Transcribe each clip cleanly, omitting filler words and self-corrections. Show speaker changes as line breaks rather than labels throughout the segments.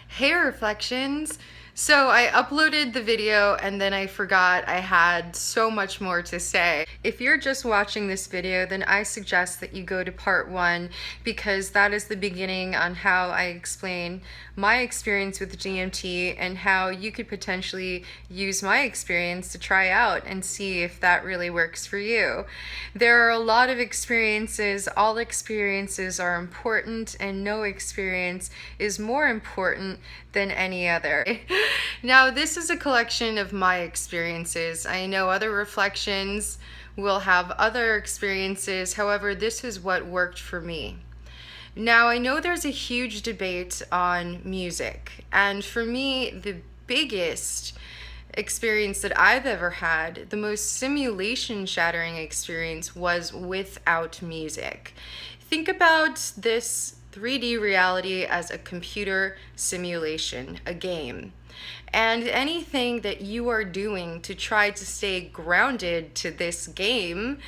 Hey Reflections! So I uploaded the video and then I forgot I had so much more to say. If you're just watching this video, then I suggest that you go to part 1 because that is the beginning on how I explain my experience with DMT and how you could potentially use my experience to try out and see if that really works for you. There are a lot of experiences. All experiences are important and no experience is more important than any other. Now, this is a collection of my experiences. I know other reflections will have other experiences. However, this is what worked for me. Now, I know there's a huge debate on music, and for me, the biggest experience that I've ever had, the most simulation shattering experience, was without music. Think about this 3D reality as a computer simulation, a game. And anything that you are doing to try to stay grounded to this game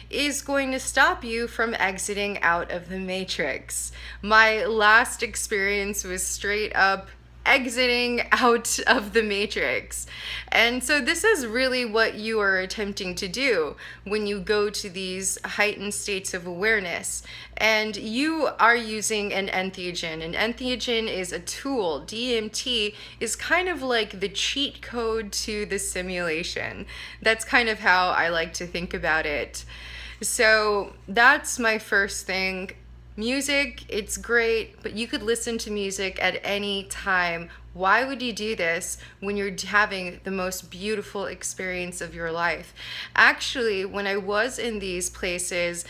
is going to stop you from exiting out of the matrix. My last experience was straight up exiting out of the matrix. And so this is really what you are attempting to do when you go to these heightened states of awareness. And you are using an entheogen. An entheogen is a tool. DMT is kind of like the cheat code to the simulation. That's kind of how I like to think about it. So that's my first thing. Music, it's great, but you could listen to music at any time. Why would you do this when you're having the most beautiful experience of your life? Actually, when I was in these places,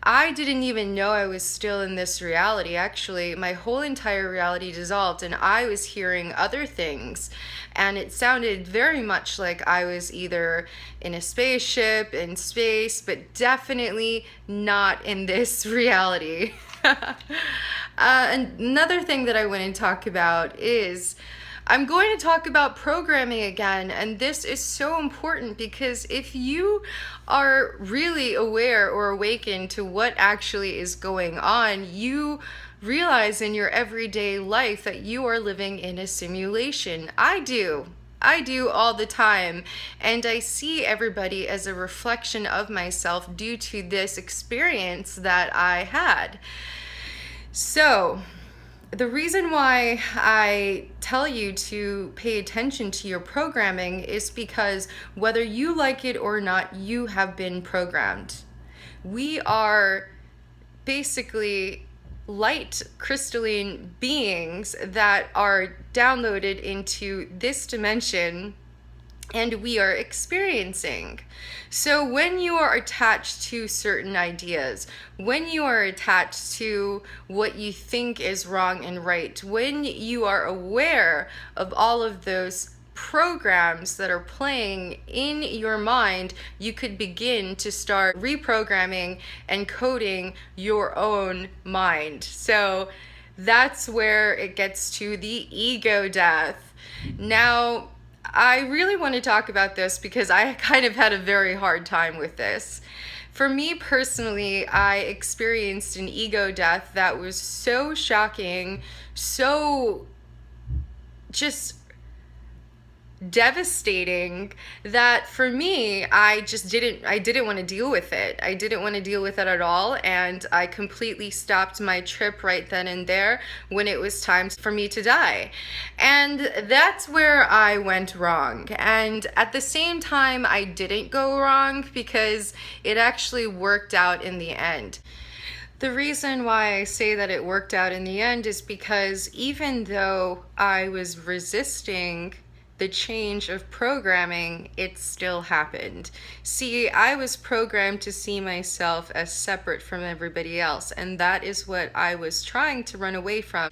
I didn't even know I was still in this reality. Actually, my whole entire reality dissolved and I was hearing other things. And it sounded very much like I was either in a spaceship, in space, but definitely not in this reality. Another thing that I want to talk about is I'm going to talk about programming again, and this is so important because if you are really aware or awakened to what actually is going on, you realize in your everyday life that you are living in a simulation. I do all the time, and I see everybody as a reflection of myself due to this experience that I had. So the reason why I tell you to pay attention to your programming is because whether you like it or not, you have been programmed. We are basically light crystalline beings that are downloaded into this dimension and we are experiencing. So when you are attached to certain ideas, when you are attached to what you think is wrong and right, when you are aware of all of those programs that are playing in your mind, you could begin to start reprogramming and coding your own mind. So that's where it gets to the ego death. Now, I really want to talk about this because I kind of had a very hard time with this. For me personally, I experienced an ego death that was so shocking, so just devastating that for me, I didn't want to deal with it. I didn't want to deal with it at all, and I completely stopped my trip right then and there when it was time for me to die. And that's where I went wrong. And at the same time, I didn't go wrong because it actually worked out in the end. The reason why I say that it worked out in the end is because even though I was resisting the change of programming, it still happened. See, I was programmed to see myself as separate from everybody else, and that is what I was trying to run away from.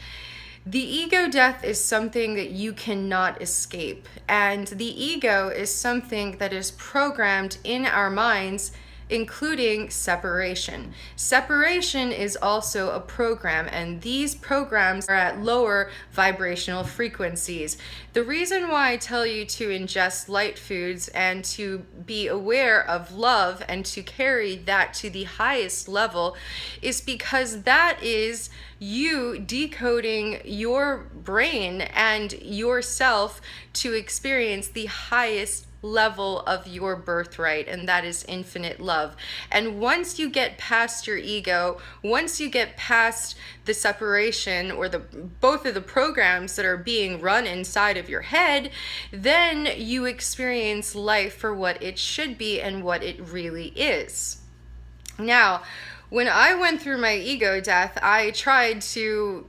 The ego death is something that you cannot escape, and the ego is something that is programmed in our minds including separation. Separation is also a program, and these programs are at lower vibrational frequencies. The reason why I tell you to ingest light foods and to be aware of love and to carry that to the highest level is because that is you decoding your brain and yourself to experience the highest level of your birthright, and that is infinite love. And once you get past your ego, once you get past the separation or the both of the programs that are being run inside of your head, then you experience life for what it should be and what it really is. Now, when I went through my ego death, I tried to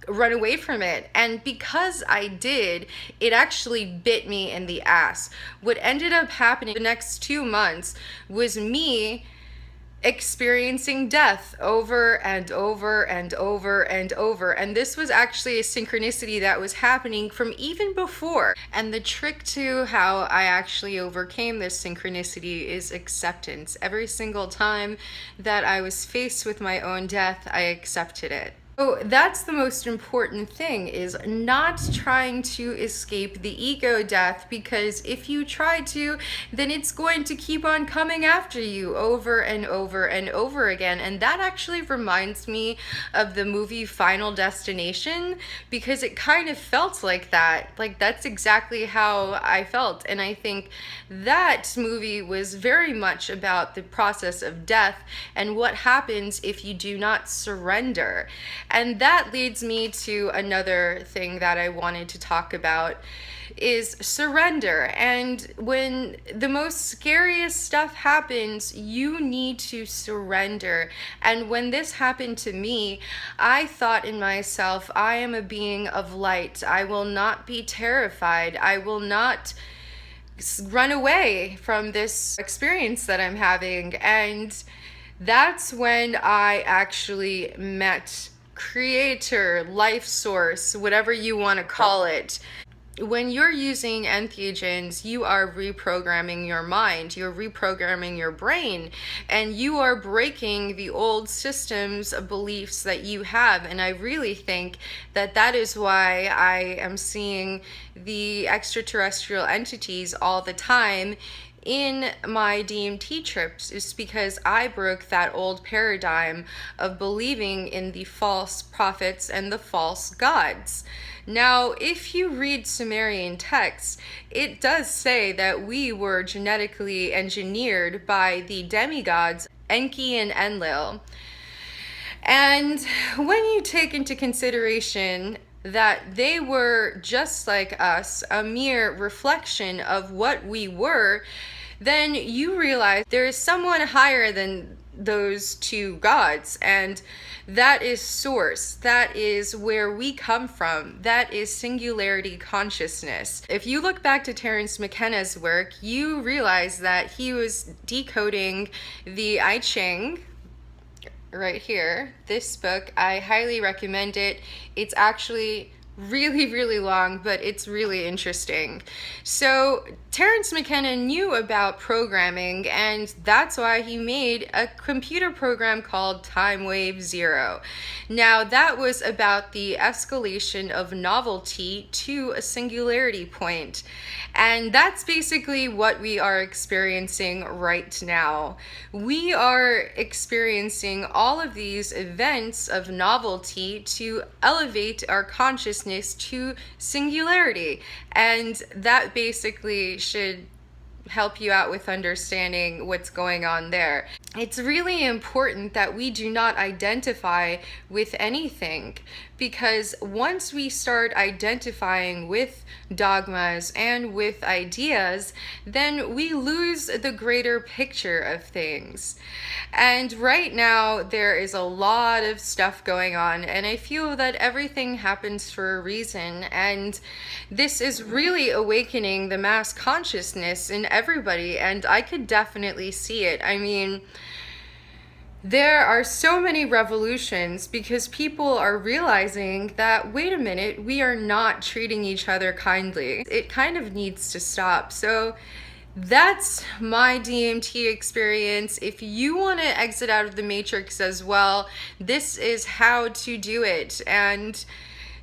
run away from it, and because I did, it actually bit me in the ass. What ended up happening the next 2 months was me experiencing death over and over and over and over, and this was actually a synchronicity that was happening from even before. And the trick to how I actually overcame this synchronicity is acceptance. Every single time that I was faced with my own death, I accepted it. So that's the most important thing, is not trying to escape the ego death, because if you try to, then it's going to keep on coming after you over and over and over again. And that actually reminds me of the movie Final Destination, because it kind of felt like that. Like, that's exactly how I felt. And I think that movie was very much about the process of death and what happens if you do not surrender. And that leads me to another thing that I wanted to talk about, is surrender. And when the most scariest stuff happens, you need to surrender. And when this happened to me, I thought in myself, I am a being of light. I will not be terrified. I will not run away from this experience that I'm having. And that's when I actually met Creator, life source, whatever you want to call it. When you're using entheogens, you are reprogramming your mind, you're reprogramming your brain, and you are breaking the old systems of beliefs that you have. And I really think that that is why I am seeing the extraterrestrial entities all the time in my DMT trips, is because I broke that old paradigm of believing in the false prophets and the false gods. Now, if you read Sumerian texts, it does say that we were genetically engineered by the demigods Enki and Enlil. And when you take into consideration that they were just like us, a mere reflection of what we were, then you realize there is someone higher than those two gods, and that is source. That is where we come from. That is singularity consciousness. If you look back to Terence McKenna's work, you realize that he was decoding the I Ching right here. This book, I highly recommend it. It's actually really long, but it's really interesting. So Terence McKenna knew about programming, and that's why he made a computer program called Time Wave Zero. Now, that was about the escalation of novelty to a singularity point. And that's basically what we are experiencing right now. We are experiencing all of these events of novelty to elevate our consciousness to singularity. And that basically should help you out with understanding what's going on there. It's really important that we do not identify with anything, because once we start identifying with dogmas and with ideas, then we lose the greater picture of things. And right now there is a lot of stuff going on, and I feel that everything happens for a reason, and this is really awakening the mass consciousness in everybody, and I could definitely see it. I mean, there are so many revolutions because people are realizing that, wait a minute, we are not treating each other kindly. It kind of needs to stop. So That's my DMT experience. If you want to exit out of the matrix as well, this is how to do it. And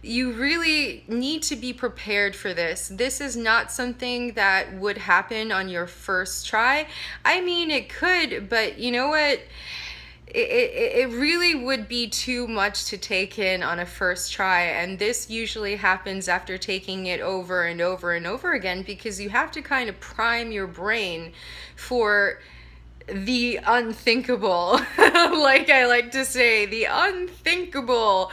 you really need to be prepared for this. This is not something that would happen on your first try. I mean, it could, but you know what? It really would be too much to take in on a first try, and this usually happens after taking it over and over and over again, because you have to kind of prime your brain for the unthinkable. Like I like to say, the unthinkable.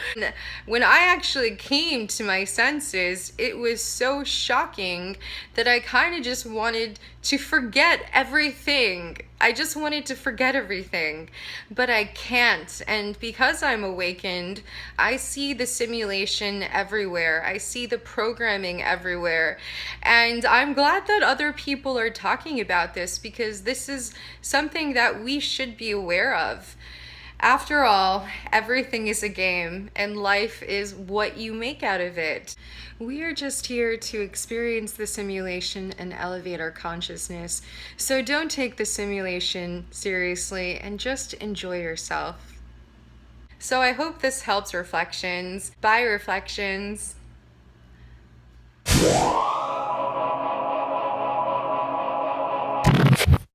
When I actually came to my senses, it was so shocking that I kind of just wanted to forget everything. I just wanted to forget everything, but I can't. And because I'm awakened, I see the simulation everywhere. I see the programming everywhere. And I'm glad that other people are talking about this, because this is something that we should be aware of. After all, everything is a game, and life is what you make out of it. We are just here to experience the simulation and elevate our consciousness. So don't take the simulation seriously and just enjoy yourself. So I hope this helps reflections. Bye, reflections.